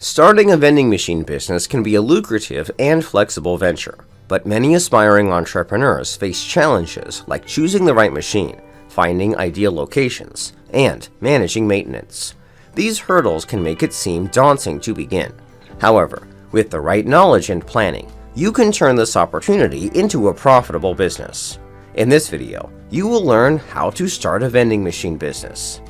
Starting a vending machine business can be a lucrative and flexible venture, but many aspiring entrepreneurs face challenges like choosing the right machine, finding ideal locations, and managing maintenance. These hurdles can make it seem daunting to begin. However, with the right knowledge and planning, you can turn this opportunity into a profitable business. In this video, you will learn how to start a vending machine business.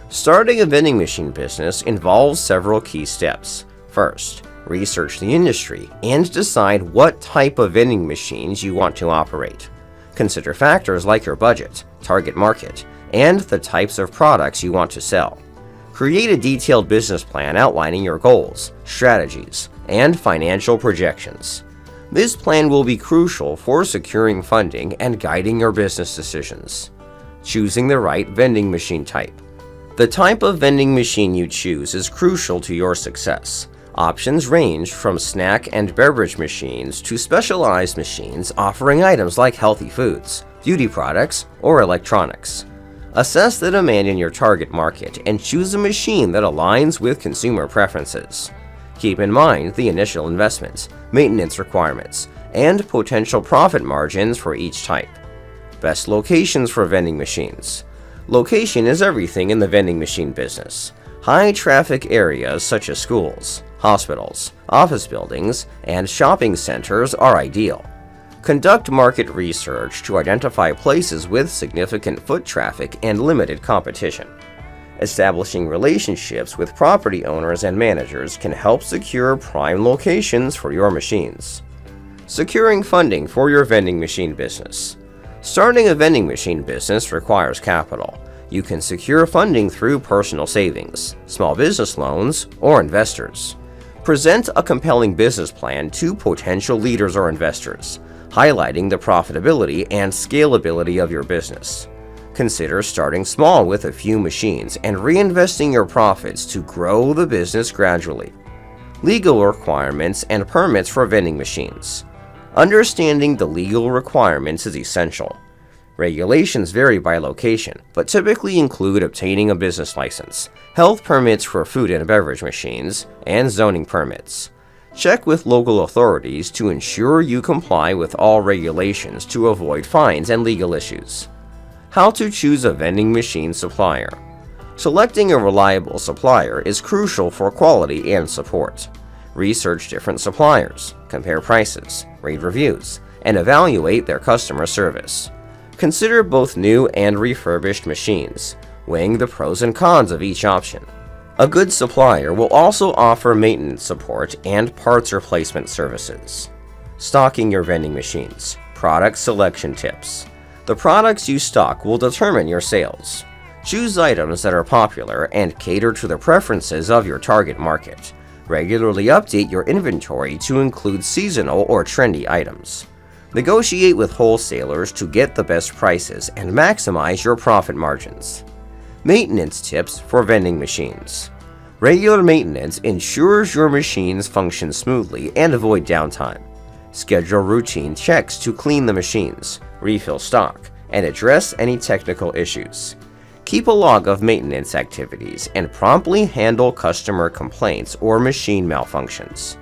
Starting a vending machine business involves several key steps. First, research the industry and decide what type of vending machines you want to operate. Consider factors like your budget, target market, and the types of products you want to sell. Create a detailed business plan outlining your goals, strategies, and financial projections. This plan will be crucial for securing funding and guiding your business decisions. Choosing the right vending machine type. The type of vending machine you choose is crucial to your success. Options range from snack and beverage machines to specialized machines offering items like healthy foods, beauty products, or electronics. Assess the demand in your target market and choose a machine that aligns with consumer preferences. Keep in mind the initial investments, maintenance requirements, and potential profit margins for each type. Best locations for vending machines. Location is everything in the vending machine business. High traffic areas such as schools, hospitals, office buildings, and shopping centers are ideal. Conduct market research to identify places with significant foot traffic and limited competition. Establishing relationships with property owners and managers can help secure prime locations for your machines. Securing funding for your vending machine business. Starting a vending machine business requires capital. You can secure funding through personal savings, small business loans, or investors. Present a compelling business plan to potential leaders or investors, highlighting the profitability and scalability of your business. Consider starting small with a few machines and reinvesting your profits to grow the business gradually. Legal requirements and permits for vending machines. Understanding the legal requirements is essential. Regulations vary by location, but typically include obtaining a business license, health permits for food and beverage machines, and zoning permits. Check with local authorities to ensure you comply with all regulations to avoid fines and legal issues. How to choose a vending machine supplier. Selecting a reliable supplier is crucial for quality and support. Research different suppliers, compare prices, read reviews, and evaluate their customer service. Consider both new and refurbished machines, weighing the pros and cons of each option. A good supplier will also offer maintenance support and parts replacement services. Stocking your vending machines. Product selection tips. The products you stock will determine your sales. Choose items that are popular and cater to the preferences of your target market. Regularly update your inventory to include seasonal or trendy items. Negotiate with wholesalers to get the best prices and maximize your profit margins. Maintenance tips for vending machines. Regular maintenance ensures your machines function smoothly and avoid downtime. Schedule routine checks to clean the machines, refill stock, and address any technical issues. Keep a log of maintenance activities and promptly handle customer complaints or machine malfunctions.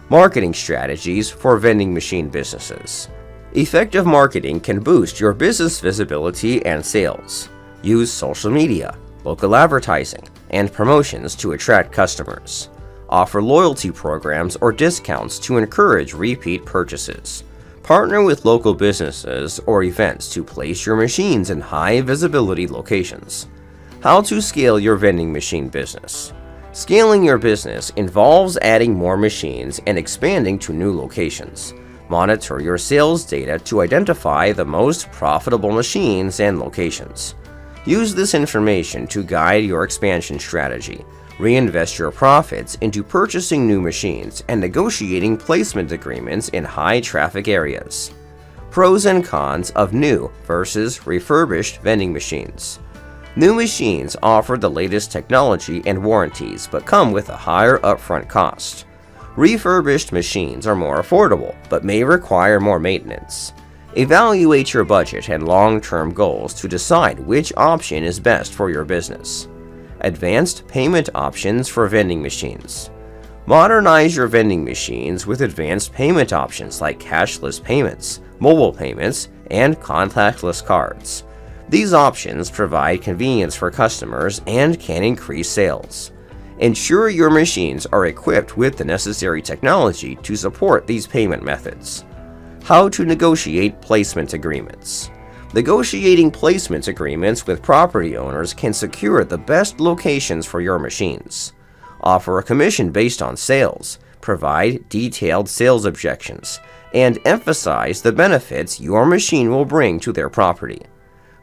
Marketing strategies for vending machine businesses. Effective marketing can boost your business visibility and sales. Use social media, local advertising, and promotions to attract customers. Offer loyalty programs or discounts to encourage repeat purchases. Partner with local businesses or events to place your machines in high visibility locations. How to scale your vending machine business. Scaling your business involves adding more machines and expanding to new locations. Monitor your sales data to identify the most profitable machines and locations. Use this information to guide your expansion strategy. Reinvest your profits into purchasing new machines and negotiating placement agreements in high traffic areas. Pros and cons of new versus refurbished vending machines. New machines offer the latest technology and warranties but come with a higher upfront cost. Refurbished machines are more affordable but may require more maintenance. Evaluate your budget and long-term goals to decide which option is best for your business. Advanced payment options for vending machines. Modernize your vending machines with advanced payment options like cashless payments, mobile payments, and contactless cards. These options provide convenience for customers and can increase sales. Ensure your machines are equipped with the necessary technology to support these payment methods. How to negotiate placement agreements. Negotiating placement agreements with property owners can secure the best locations for your machines. Offer a commission based on sales, provide detailed sales objections, and emphasize the benefits your machine will bring to their property.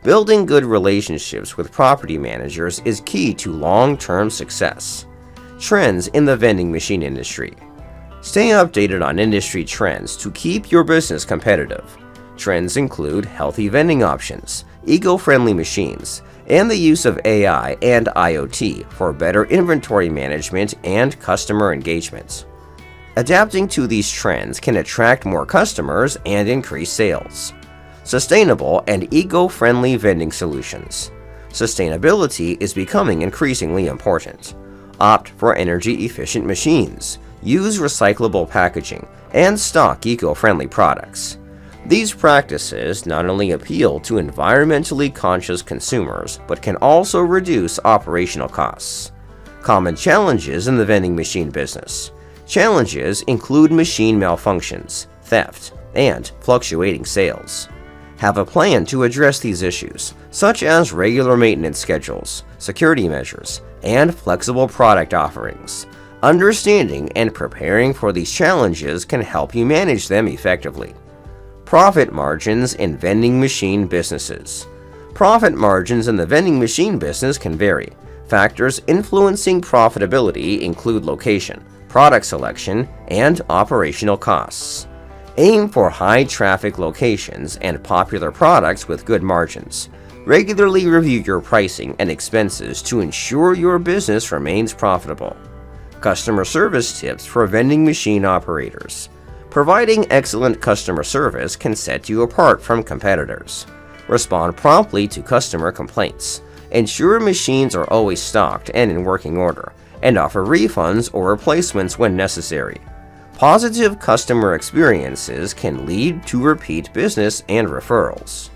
Building good relationships with property managers is key to long-term success. Trends in the vending machine industry. Stay updated on industry trends to keep your business competitive. Trends include healthy vending options, eco-friendly machines, and the use of AI and IoT for better inventory management and customer engagement. Adapting to these trends can attract more customers and increase sales. Sustainable and eco-friendly vending solutions. Sustainability is becoming increasingly important. Opt for energy-efficient machines, use recyclable packaging, and stock eco-friendly products. These practices not only appeal to environmentally conscious consumers, but can also reduce operational costs. Common challenges in the vending machine business. Challenges include machine malfunctions, theft, and fluctuating sales. Have a plan to address these issues, such as regular maintenance schedules, security measures, and flexible product offerings. Understanding and preparing for these challenges can help you manage them effectively. Profit margins in vending machine businesses. Profit margins in the vending machine business can vary. Factors influencing profitability include location, product selection, and operational costs. Aim for high-traffic locations and popular products with good margins. Regularly review your pricing and expenses to ensure your business remains profitable. Customer service tips for vending machine operators. Providing excellent customer service can set you apart from competitors. Respond promptly to customer complaints. Ensure machines are always stocked and in working order, and offer refunds or replacements when necessary. Positive customer experiences can lead to repeat business and referrals.